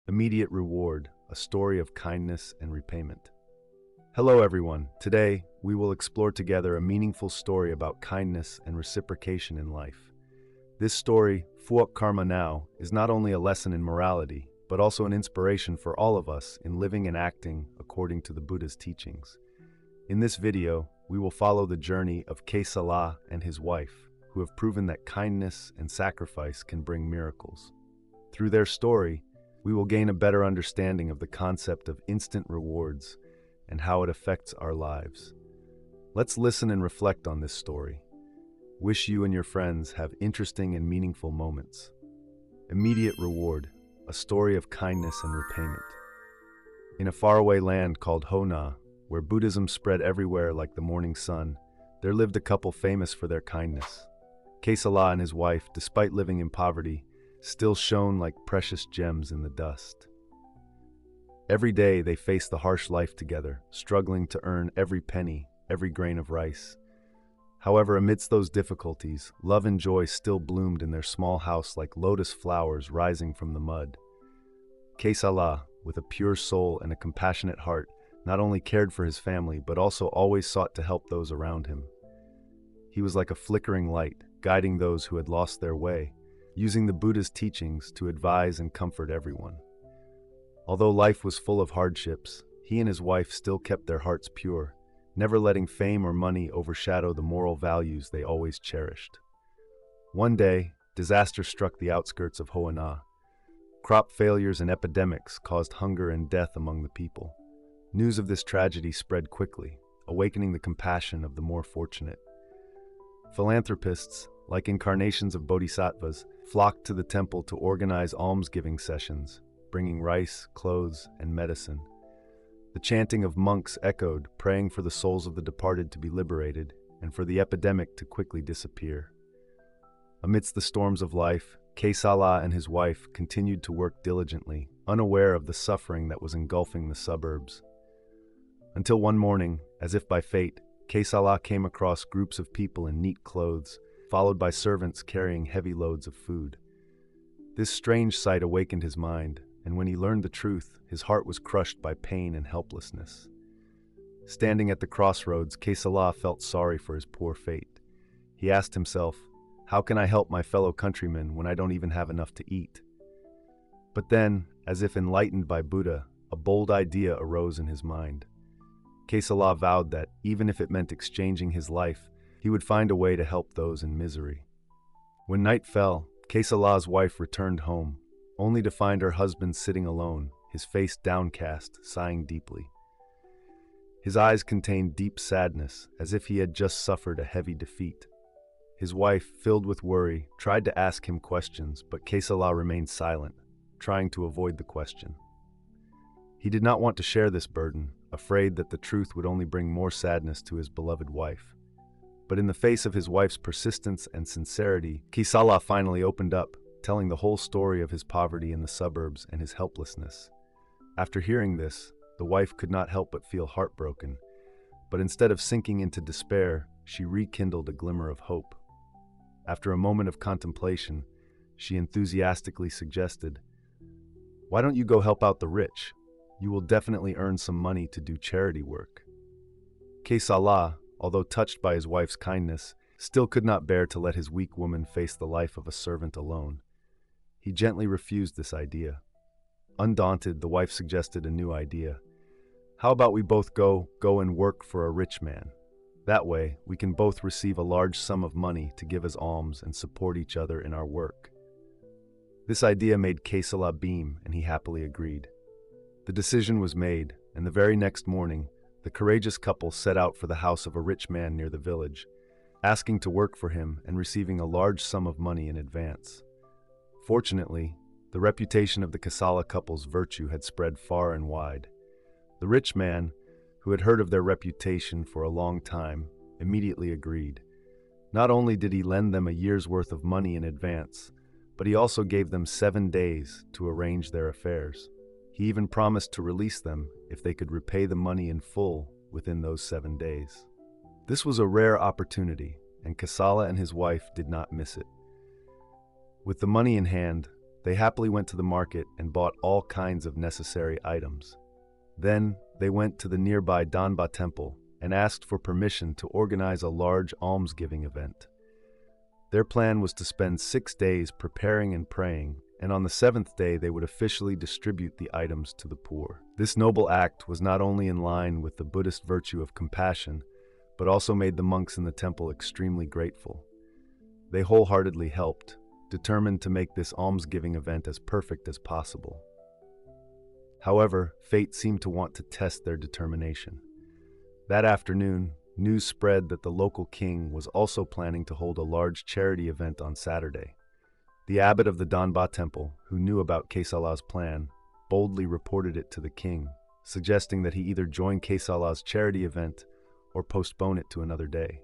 Immediate reward, a story of kindness and repayment. Hello everyone. Today, we will explore together a meaningful story about kindness and reciprocation in life. This story, Fuok Karma Now, is not only a lesson in morality, but also an inspiration for all of us in living and acting according to the Buddha's teachings. In this video, we will follow the journey of Kesala and his wife, who have proven that kindness and sacrifice can bring miracles. Through their story, we will gain a better understanding of the concept of instant rewards and how it affects our lives. Let's listen and reflect on this story. Wish you and your friends have interesting and meaningful moments. Immediate reward, a story of kindness and repayment. In a faraway land called Hona, where Buddhism spread everywhere like the morning sun, there lived a couple famous for their kindness. Kesala and his wife, despite living in poverty, still shone like precious gems in the dust. Every day they faced the harsh life together, struggling to earn every penny, every grain of rice. However, amidst those difficulties, love and joy still bloomed in their small house like lotus flowers rising from the mud. Kesala, with a pure soul and a compassionate heart, not only cared for his family but also always sought to help those around him. He was like a flickering light, guiding those who had lost their way, using the Buddha's teachings to advise and comfort everyone. Although life was full of hardships, he and his wife still kept their hearts pure, never letting fame or money overshadow the moral values they always cherished. One day, disaster struck the outskirts of Hoana. Crop failures and epidemics caused hunger and death among the people. News of this tragedy spread quickly, awakening the compassion of the more fortunate. Philanthropists, like incarnations of bodhisattvas, flocked to the temple to organize almsgiving sessions, bringing rice, clothes, and medicine. The chanting of monks echoed, praying for the souls of the departed to be liberated and for the epidemic to quickly disappear. Amidst the storms of life, Kesala and his wife continued to work diligently, unaware of the suffering that was engulfing the suburbs. Until one morning, as if by fate, Kesala came across groups of people in neat clothes, followed by servants carrying heavy loads of food. This strange sight awakened his mind, and when he learned the truth, his heart was crushed by pain and helplessness. Standing at the crossroads, Kesala felt sorry for his poor fate. He asked himself, "How can I help my fellow countrymen when I don't even have enough to eat?" But then, as if enlightened by Buddha, a bold idea arose in his mind. Kesala vowed that, even if it meant exchanging his life, he would find a way to help those in misery. When night fell, Kesala's wife returned home, only to find her husband sitting alone, his face downcast, sighing deeply. His eyes contained deep sadness, as if he had just suffered a heavy defeat. His wife, filled with worry, tried to ask him questions, but Kesala remained silent, trying to avoid the question. He did not want to share this burden, afraid that the truth would only bring more sadness to his beloved wife. But in the face of his wife's persistence and sincerity, Kesala finally opened up, telling the whole story of his poverty in the suburbs and his helplessness. After hearing this, the wife could not help but feel heartbroken, but instead of sinking into despair, she rekindled a glimmer of hope. After a moment of contemplation, she enthusiastically suggested, "Why don't you go help out the rich? You will definitely earn some money to do charity work." Kesala, although touched by his wife's kindness, still could not bear to let his weak woman face the life of a servant alone. He gently refused this idea. Undaunted, the wife suggested a new idea. "How about we both go and work for a rich man? That way, we can both receive a large sum of money to give as alms and support each other in our work." This idea made Kesala beam, and he happily agreed. The decision was made, and the very next morning, the courageous couple set out for the house of a rich man near the village, asking to work for him and receiving a large sum of money in advance. Fortunately, the reputation of the Kesala couple's virtue had spread far and wide. The rich man, who had heard of their reputation for a long time, immediately agreed. Not only did he lend them a year's worth of money in advance, but he also gave them 7 days to arrange their affairs. He even promised to release them if they could repay the money in full within those 7 days. This was a rare opportunity, and Kesala and his wife did not miss it. With the money in hand, they happily went to the market and bought all kinds of necessary items. Then, they went to the nearby Danba temple and asked for permission to organize a large almsgiving event. Their plan was to spend 6 days preparing and praying, and on the 7th day they would officially distribute the items to the poor. This noble act was not only in line with the Buddhist virtue of compassion, but also made the monks in the temple extremely grateful. They wholeheartedly helped, determined to make this almsgiving event as perfect as possible. However, fate seemed to want to test their determination. That afternoon, news spread that the local king was also planning to hold a large charity event on Saturday. The abbot of the Danba temple, who knew about Kesala's plan, boldly reported it to the king, suggesting that he either join Kesala's charity event or postpone it to another day.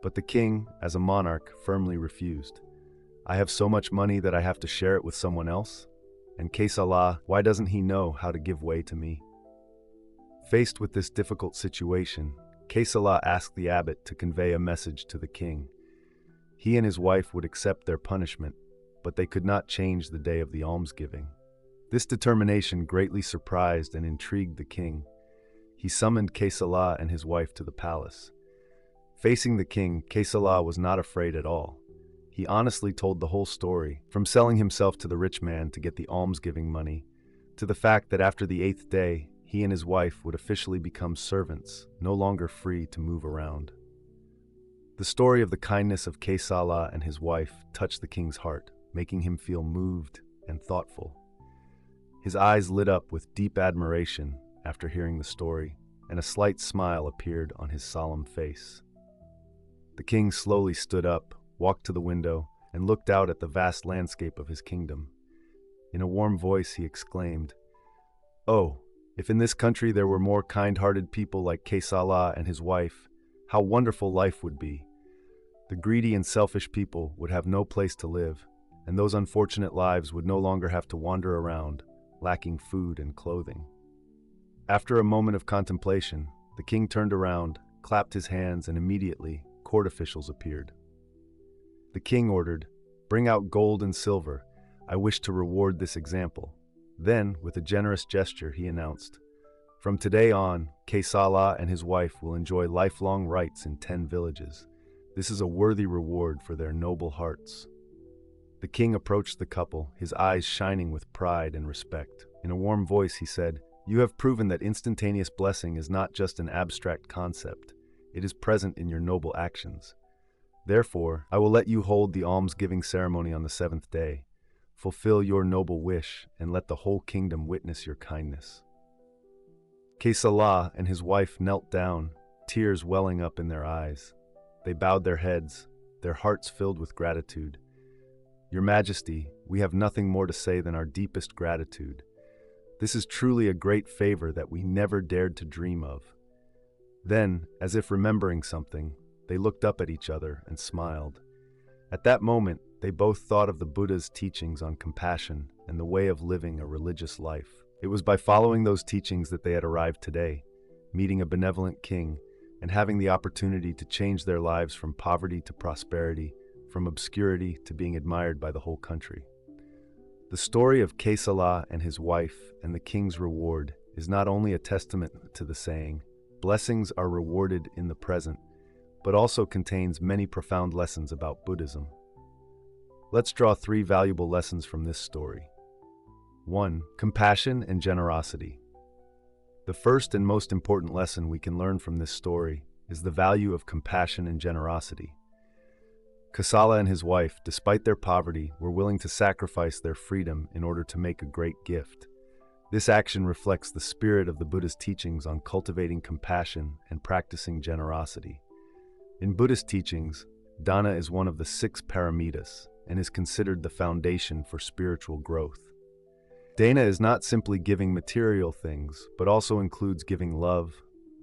But the king, as a monarch, firmly refused. "I have so much money that I have to share it with someone else? And Kesala, why doesn't he know how to give way to me?" Faced with this difficult situation, Kesala asked the abbot to convey a message to the king. He and his wife would accept their punishment, but they could not change the day of the almsgiving. This determination greatly surprised and intrigued the king. He summoned Kesala and his wife to the palace. Facing the king, Kesala was not afraid at all. He honestly told the whole story, from selling himself to the rich man to get the almsgiving money, to the fact that after the 8th day, he and his wife would officially become servants, no longer free to move around. The story of the kindness of Kesala and his wife touched the king's heart, making him feel moved and thoughtful. His eyes lit up with deep admiration after hearing the story, and a slight smile appeared on his solemn face. The king slowly stood up, walked to the window, and looked out at the vast landscape of his kingdom. In a warm voice he exclaimed, "Oh, if in this country there were more kind-hearted people like Kesala and his wife, how wonderful life would be. The greedy and selfish people would have no place to live, and those unfortunate lives would no longer have to wander around, lacking food and clothing." After a moment of contemplation, the king turned around, clapped his hands, and immediately court officials appeared. The king ordered, "Bring out gold and silver. I wish to reward this example." Then, with a generous gesture, he announced, "From today on, Kesala and his wife will enjoy lifelong rights in 10 villages. This is a worthy reward for their noble hearts." The king approached the couple, his eyes shining with pride and respect. In a warm voice he said, "You have proven that instantaneous blessing is not just an abstract concept. It is present in your noble actions. Therefore, I will let you hold the almsgiving ceremony on the 7th day. Fulfill your noble wish, and let the whole kingdom witness your kindness." Kesala and his wife knelt down, tears welling up in their eyes. They bowed their heads, their hearts filled with gratitude. "Your Majesty, we have nothing more to say than our deepest gratitude. This is truly a great favor that we never dared to dream of." Then, as if remembering something, they looked up at each other and smiled. At that moment, they both thought of the Buddha's teachings on compassion and the way of living a religious life. It was by following those teachings that they had arrived today, meeting a benevolent king, and having the opportunity to change their lives from poverty to prosperity, from obscurity to being admired by the whole country. The story of Kesala and his wife and the king's reward is not only a testament to the saying, "Blessings are rewarded in the present," but also contains many profound lessons about Buddhism. Let's draw 3 valuable lessons from this story. 1. Compassion and generosity. The first and most important lesson we can learn from this story is the value of compassion and generosity. Kesala and his wife, despite their poverty, were willing to sacrifice their freedom in order to make a great gift. This action reflects the spirit of the Buddha's teachings on cultivating compassion and practicing generosity. In Buddhist teachings, dana is one of the 6 paramitas and is considered the foundation for spiritual growth. Dana is not simply giving material things, but also includes giving love,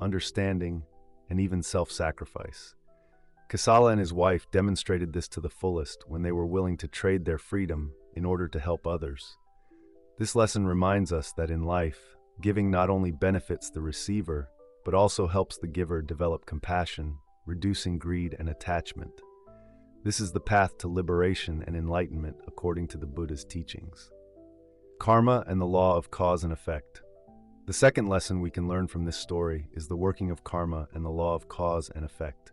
understanding, and even self-sacrifice. Kesala and his wife demonstrated this to the fullest when they were willing to trade their freedom in order to help others. This lesson reminds us that in life, giving not only benefits the receiver, but also helps the giver develop compassion, reducing greed and attachment. This is the path to liberation and enlightenment according to the Buddha's teachings. Karma and the law of cause and effect. The second lesson we can learn from this story is the working of karma and the law of cause and effect.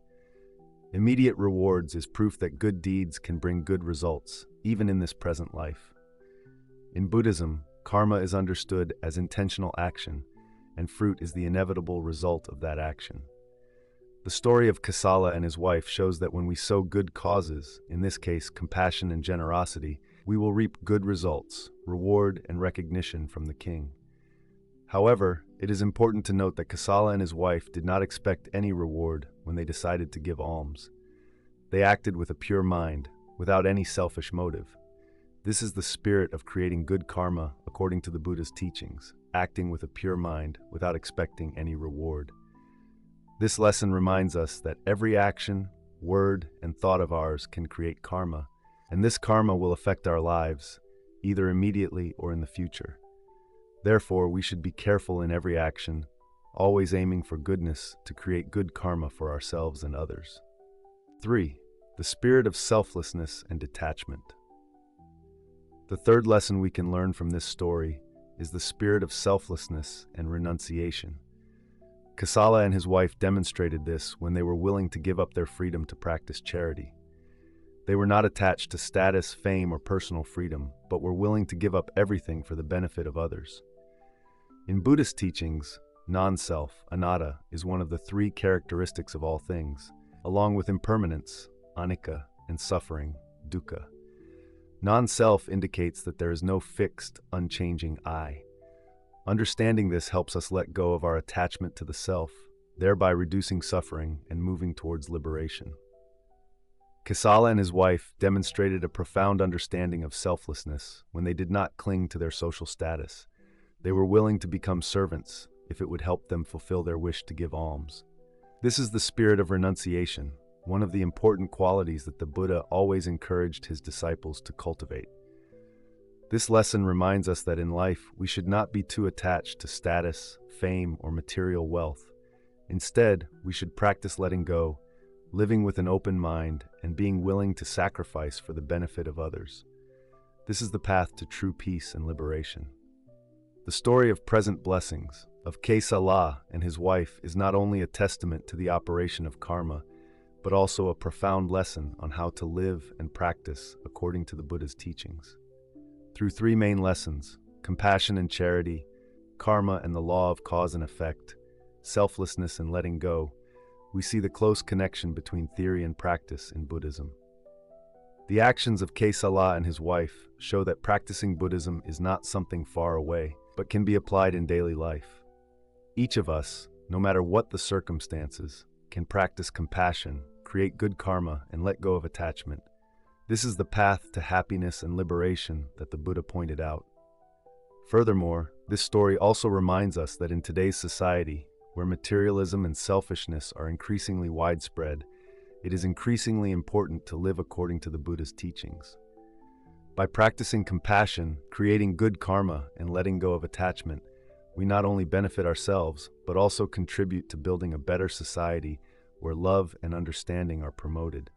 Immediate rewards is proof that good deeds can bring good results, even in this present life. In Buddhism, karma is understood as intentional action, and fruit is the inevitable result of that action. The story of Kasala and his wife shows that when we sow good causes, in this case compassion and generosity, we will reap good results, reward and recognition from the king. However, it is important to note that Kasala and his wife did not expect any reward when they decided to give alms. They acted with a pure mind, without any selfish motive. This is the spirit of creating good karma according to the Buddha's teachings, acting with a pure mind without expecting any reward. This lesson reminds us that every action, word, and thought of ours can create karma, and this karma will affect our lives, either immediately or in the future. Therefore, we should be careful in every action, always aiming for goodness to create good karma for ourselves and others. 3. The spirit of selflessness and detachment. The third lesson we can learn from this story is the spirit of selflessness and renunciation. Kasala and his wife demonstrated this when they were willing to give up their freedom to practice charity. They were not attached to status, fame, or personal freedom, but were willing to give up everything for the benefit of others. In Buddhist teachings, non-self, anatta, is one of the three characteristics of all things, along with impermanence, anicca, and suffering, dukkha. Non-self indicates that there is no fixed, unchanging I. Understanding this helps us let go of our attachment to the self, thereby reducing suffering and moving towards liberation. Kasala and his wife demonstrated a profound understanding of selflessness when they did not cling to their social status. They were willing to become servants if it would help them fulfill their wish to give alms. This is the spirit of renunciation, one of the important qualities that the Buddha always encouraged his disciples to cultivate. This lesson reminds us that in life we should not be too attached to status, fame, or material wealth. Instead, we should practice letting go, living with an open mind, and being willing to sacrifice for the benefit of others. This is the path to true peace and liberation. The story of present blessings, of Kasala and his wife, is not only a testament to the operation of karma, but also a profound lesson on how to live and practice according to the Buddha's teachings. Through three main lessons, compassion and charity, karma and the law of cause and effect, selflessness and letting go, we see the close connection between theory and practice in Buddhism. The actions of Kasala and his wife show that practicing Buddhism is not something far away, but can be applied in daily life. Each of us, no matter what the circumstances, can practice compassion, create good karma, and let go of attachment. This is the path to happiness and liberation that the Buddha pointed out. Furthermore, this story also reminds us that in today's society, where materialism and selfishness are increasingly widespread, it is increasingly important to live according to the Buddha's teachings. By practicing compassion, creating good karma, and letting go of attachment, we not only benefit ourselves, but also contribute to building a better society where love and understanding are promoted.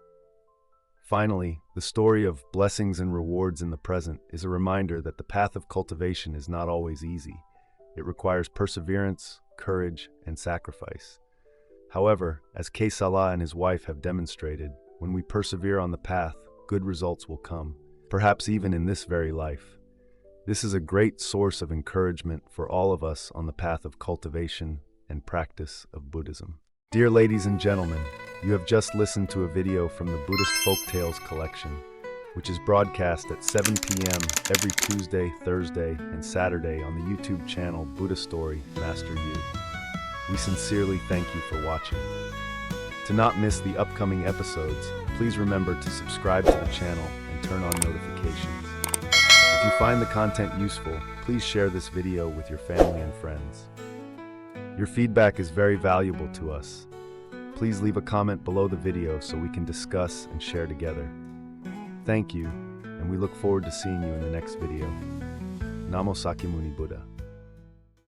Finally, the story of blessings and rewards in the present is a reminder that the path of cultivation is not always easy. It requires perseverance, courage, and sacrifice. However, as Kasala and his wife have demonstrated, when we persevere on the path, good results will come, perhaps even in this very life. This is a great source of encouragement for all of us on the path of cultivation and practice of Buddhism. Dear ladies and gentlemen, you have just listened to a video from the Buddhist Folktales collection, which is broadcast at 7 p.m. every Tuesday, Thursday, and Saturday on the YouTube channel Buddhist Story, Master You. We sincerely thank you for watching. To not miss the upcoming episodes, please remember to subscribe to the channel and turn on notifications. If you find the content useful, please share this video with your family and friends. Your feedback is very valuable to us. Please leave a comment below the video so we can discuss and share together. Thank you, and we look forward to seeing you in the next video. Namo Sakyamuni Buddha.